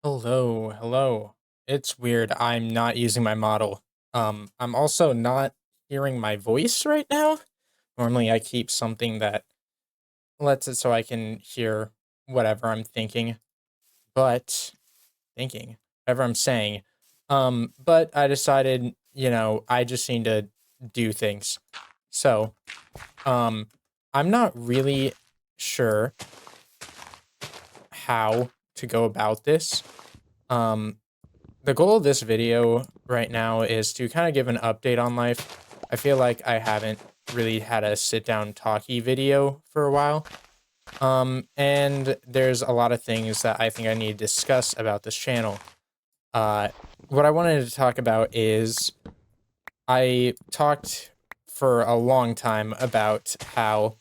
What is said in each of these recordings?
Hello, hello. It's weird. I'm not using my model. I'm also not hearing my voice right now. Normally I keep something that lets it so I can hear whatever I'm thinking, but whatever I'm saying. But I decided, I just need to do things. So, um, I'm not really sure how to go about this. Um, The goal of this video right now is to kind of give an update on life. I feel like I haven't really had a sit down talky video for a while. And there's a lot of things that I think I need to discuss about this channel. Uh, what I wanted to talk about is I talked for a long time about how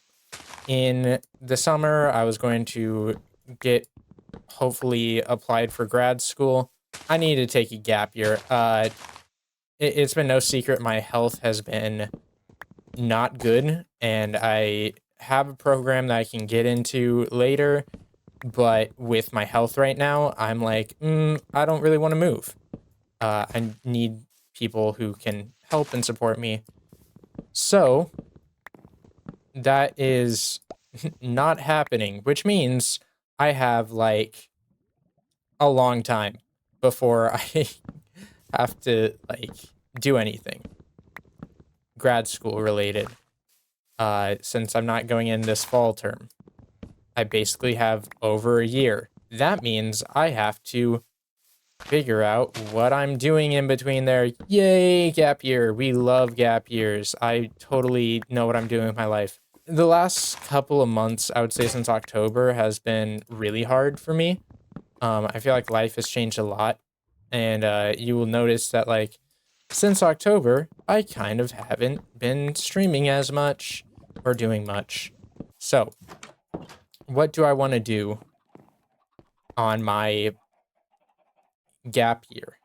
in the summer I was going to get hopefully applied for grad school. I need to take a gap year. It's been no secret my health has been not good, and I have a program that I can get into later, but with my health right now, I'm like, I don't really want to move. I need people who can help and support me. So that is not happening, which means I have like a long time before I have to like do anything grad school related. Since I'm not going in this fall term, I basically have over a year. That means I have to figure out what I'm doing in between there. Yay, gap year. We love gap years. I totally know what I'm doing with my life. The last couple of months, I would say since October, has been really hard for me. I feel like life has changed a lot. And you will notice that, like, since October, I kind of haven't been streaming as much or doing much. So, what do I want to do on my gap year?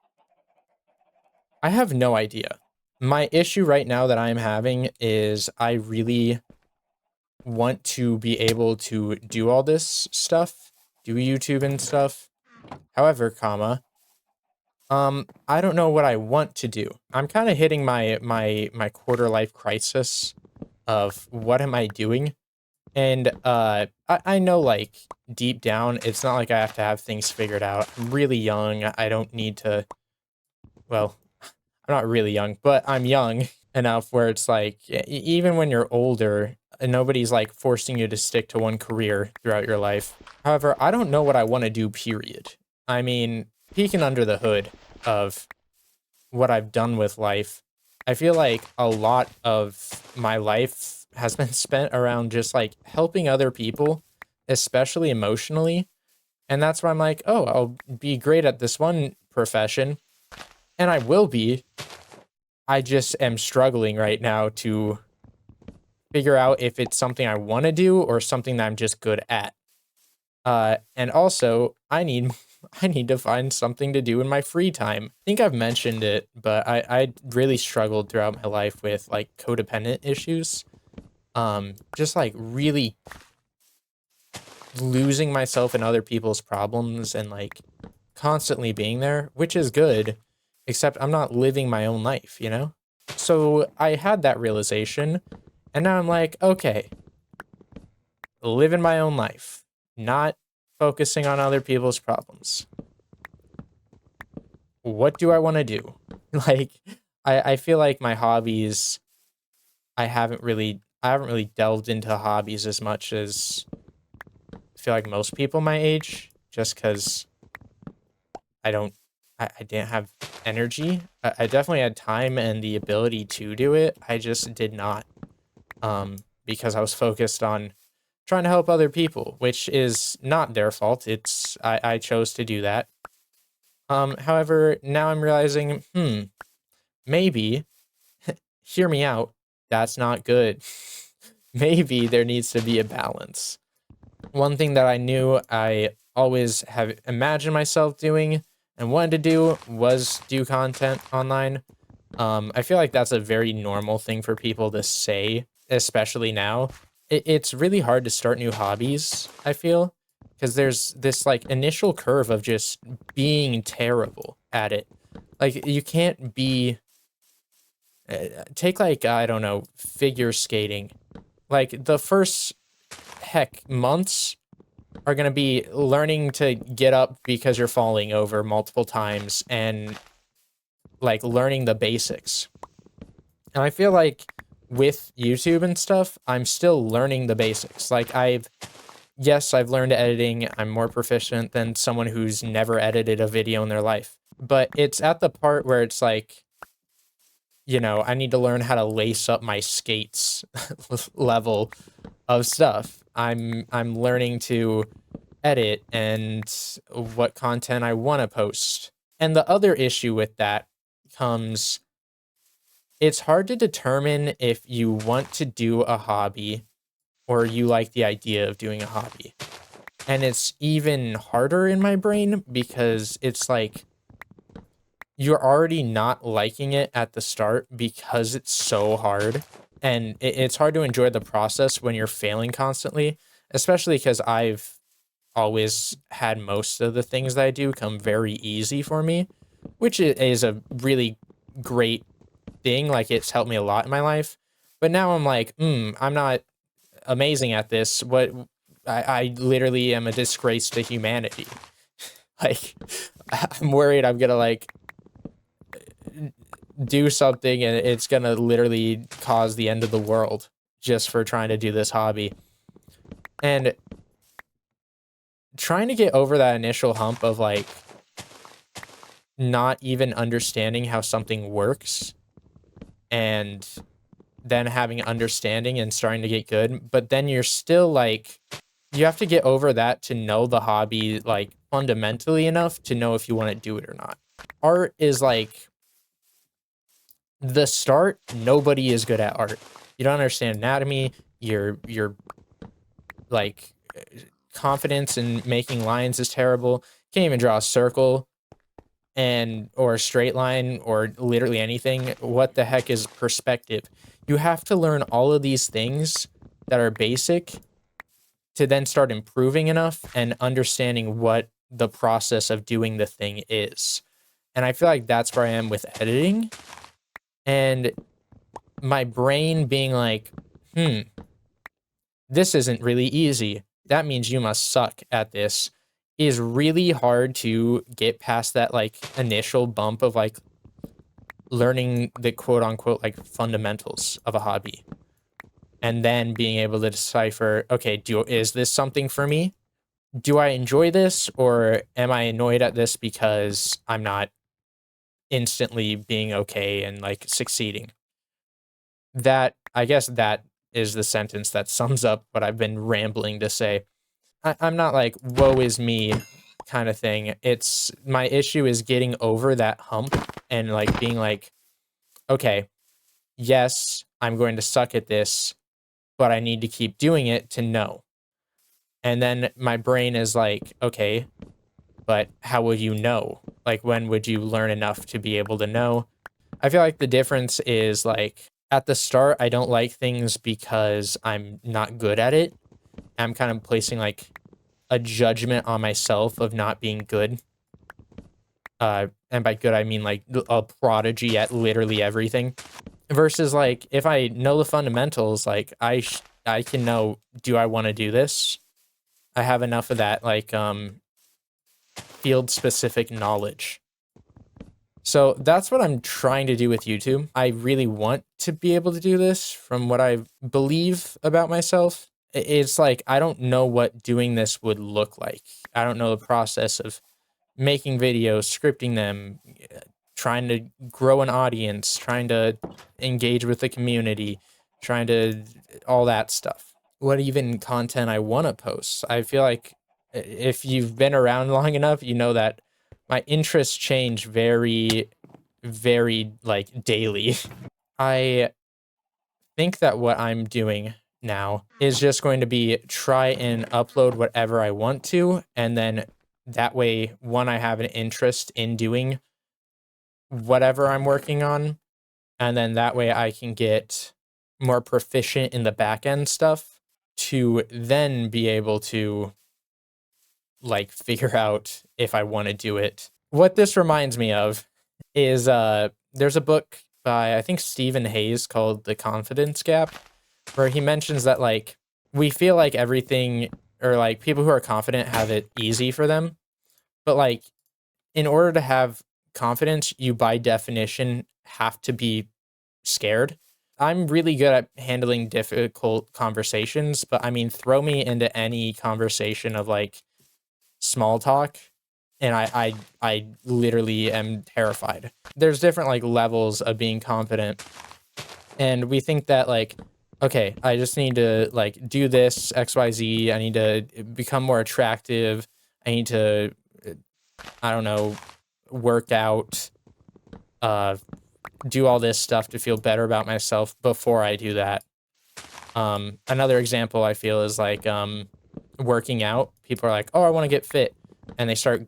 I have no idea. My issue right now that I'm having is I really want to be able to do all this stuff, do YouTube and stuff. However, I don't know what I want to do. I'm kind of hitting my quarter life crisis of what am I doing? And I know, like, deep down, it's not like I have to have things figured out. I'm really young. I don't need to, well, I'm not really young, but I'm young enough where it's like, even when you're older, nobody's like forcing you to stick to one career throughout your life. However, I don't know what I want to do, period. I mean, peeking under the hood of what I've done with life, I feel like a lot of my life has been spent around just like helping other people, especially emotionally. And that's why I'm like, oh, I'll be great at this one profession. And I will be. I just am struggling right now to figure out if it's something I want to do or something that I'm just good at. And also, I need to find something to do in my free time. I think I've mentioned it, but I really struggled throughout my life with like codependent issues. Just like really losing myself in other people's problems and like constantly being there, which is good, except I'm not living my own life, you know? So I had that realization, and now I'm like, okay, living my own life, not focusing on other people's problems. What do I want to do? Like, I feel like my hobbies, I haven't really delved into hobbies as much as I feel like most people my age, just because I don't, I didn't have energy. I definitely had time and the ability to do it. I just did not, because I was focused on trying to help other people, which is not their fault. I chose to do that. However, now I'm realizing, maybe, hear me out, that's not good. Maybe there needs to be a balance. One thing that I knew I always have imagined myself doing and wanted to do was do content online. I feel like that's a very normal thing for people to say, especially now. It's really hard to start new hobbies, I feel, because there's this like initial curve of just being terrible at it. Like you can't be take like I don't know, figure skating. Like the first months are going to be learning to get up because you're falling over multiple times and like learning the basics. And I feel like with YouTube and stuff, I'm still learning the basics. Like yes, I've learned editing. I'm more proficient than someone who's never edited a video in their life. But it's at the part where it's like, I need to learn how to lace up my skates level of stuff. I'm learning to edit and what content I want to post. And the other issue with that comes, it's hard to determine if you want to do a hobby or you like the idea of doing a hobby. And it's even harder in my brain because it's like you're already not liking it at the start because it's so hard. And it's hard to enjoy the process when you're failing constantly, especially because I've always had most of the things that I do come very easy for me, which is a really great thing. Like it's helped me a lot in my life. But now I'm like, I'm not amazing at this. I literally am a disgrace to humanity. Like I'm worried I'm gonna like do something and it's gonna literally cause the end of the world just for trying to do this hobby. And trying to get over that initial hump of like not even understanding how something works and then having understanding and starting to get good, but then you're still like, you have to get over that to know the hobby like fundamentally enough to know if you want to do it or not. Art is like the start. Nobody is good at art. You don't understand anatomy. You're like confidence in making lines is terrible. Can't even draw a circle or a straight line or literally anything. What the heck is perspective? You have to learn all of these things that are basic to then start improving enough and understanding what the process of doing the thing is. And I feel like that's where I am with editing. And my brain being like, this isn't really easy. That means you must suck at this is really hard to get past that like initial bump of like learning the quote unquote like fundamentals of a hobby. And then being able to decipher, okay, is this something for me? Do I enjoy this or am I annoyed at this because I'm not instantly being okay and like succeeding? I guess that is the sentence that sums up what I've been rambling to say. I'm not like, woe is me kind of thing. It's my issue is getting over that hump and like being like, okay, yes, I'm going to suck at this, but I need to keep doing it to know. And then my brain is like, okay, but how would you know? Like, when would you learn enough to be able to know? I feel like the difference is like at the start, I don't like things because I'm not good at it. I'm kind of placing like a judgment on myself of not being good. And by good, I mean like a prodigy at literally everything. Versus like if I know the fundamentals, like I can know, do I want to do this? I have enough of that like field specific knowledge. So that's what I'm trying to do with YouTube. I really want to be able to do this from what I believe about myself. It's like, I don't know what doing this would look like. I don't know the process of making videos, scripting them, trying to grow an audience, trying to engage with the community, trying to all that stuff. What even content I want to post. I feel like if you've been around long enough, you know that my interests change very, very like daily. I think that what I'm doing now is just going to be try and upload whatever I want to, and then that way, one, I have an interest in doing whatever I'm working on, and then that way I can get more proficient in the back end stuff to then be able to like figure out if I want to do it. What this reminds me of is there's a book by I think Stephen Hayes called The Confidence Gap, where he mentions that like we feel like everything or like people who are confident have it easy for them, but like in order to have confidence, you by definition have to be scared. I'm really good at handling difficult conversations, but I mean, throw me into any conversation of like small talk, and I literally am terrified. There's different like levels of being confident, and we think that like, okay, I just need to like do this XYZ. I need to become more attractive. I need to, I don't know, work out, do all this stuff to feel better about myself before I do that. Another example I feel is like working out. People are like, "Oh, I want to get fit," and they start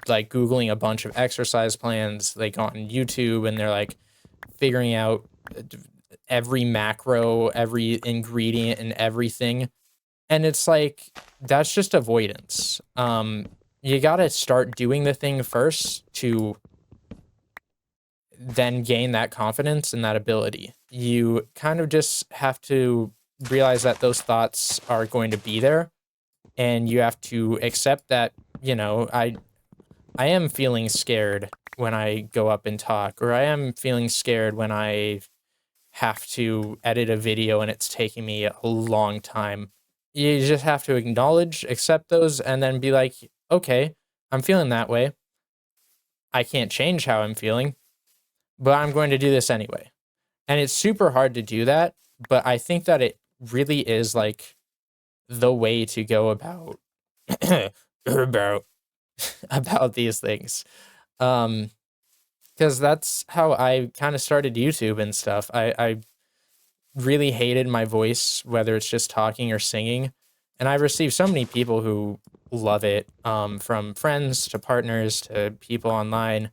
like Googling a bunch of exercise plans. They go on YouTube and they're like figuring out every macro, every ingredient, and everything. And it's like that's just avoidance. You gotta start doing the thing first to then gain that confidence and that ability. You kind of just have to realize that those thoughts are going to be there, and you have to accept that, you know, I am feeling scared when I go up and talk, or I am feeling scared when I have to edit a video and it's taking me a long time. You just have to acknowledge, accept those, and then be like, okay, I'm feeling that way. I can't change how I'm feeling, but I'm going to do this anyway. And it's super hard to do that, but I think that it really is like the way to go about about these things. Because that's how I kind of started YouTube and stuff. I really hated my voice, whether it's just talking or singing. And I've received so many people who love it, from friends to partners to people online.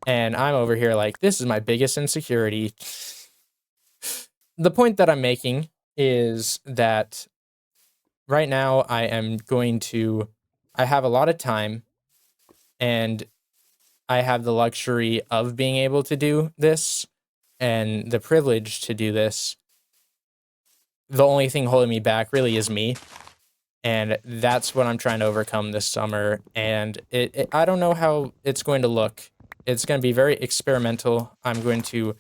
And I'm over here like, this is my biggest insecurity. The point that I'm making is that right now I have a lot of time, and I have the luxury of being able to do this and the privilege to do this. The only thing holding me back really is me. And that's what I'm trying to overcome this summer. And I don't know how it's going to look. It's going to be very experimental. I'm going to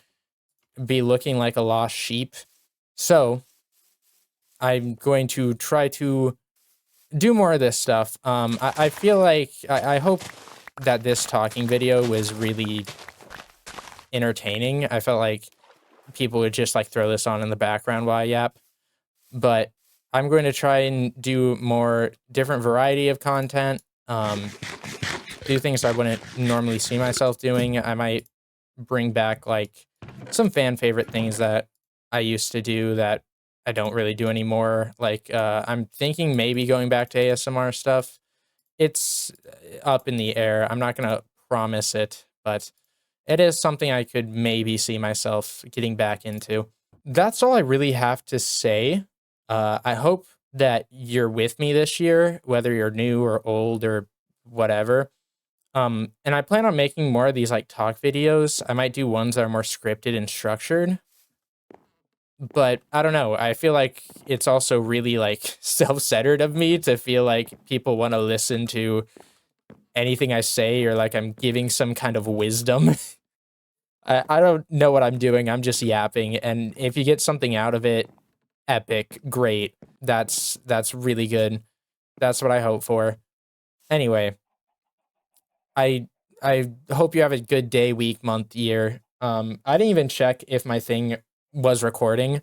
be looking like a lost sheep. So I'm going to try to do more of this stuff. I feel like, I hope that this talking video was really entertaining. I felt like people would just like throw this on in the background while I yap. But I'm going to try and do more different variety of content. Do things I wouldn't normally see myself doing. I might bring back like some fan favorite things that I used to do that I don't really do anymore. Like I'm thinking maybe going back to ASMR stuff. It's up in the air. I'm not gonna promise it, but it is something I could maybe see myself getting back into. That's all I really have to say. I hope that you're with me this year, whether you're new or old or whatever. And I plan on making more of these like talk videos. I might do ones that are more scripted and structured. But I don't know. I feel like it's also really like self-centered of me to feel like people want to listen to anything I say, or like I'm giving some kind of wisdom. I don't know what I'm doing. I'm just yapping. And if you get something out of it, epic, great. That's really good. That's what I hope for. Anyway, I hope you have a good day, week, month, year. I didn't even check if my thing was recording.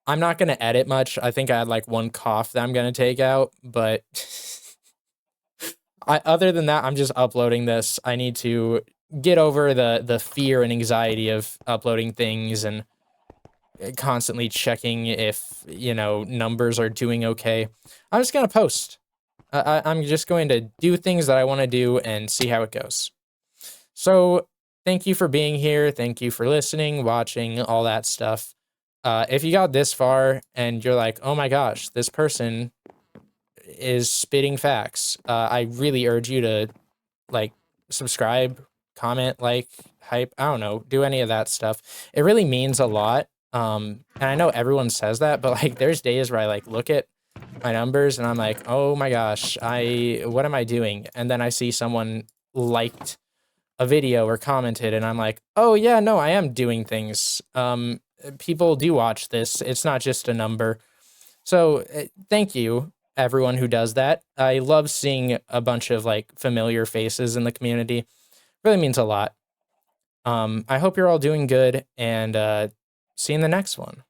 I'm not gonna edit much. I think I had like one cough that I'm gonna take out, but other than that, I'm just uploading this. I need to get over the fear and anxiety of uploading things and constantly checking if, you know, numbers are doing okay. I'm just gonna post. I'm just going to do things that I want to do and see how it goes. So thank you for being here. Thank you for listening, watching, all that stuff. If you got this far and you're like, oh my gosh, this person is spitting facts. I really urge you to like subscribe, comment, like, hype. I don't know, do any of that stuff. It really means a lot. And I know everyone says that, but like there's days where I like look at my numbers and I'm like, oh my gosh, what am I doing? And then I see someone liked a video or commented and I'm like, oh yeah, no, I am doing things. People do watch this. It's not just a number. So thank you everyone who does that. I love seeing a bunch of like familiar faces in the community. Really means a lot. I hope you're all doing good and see you in the next one.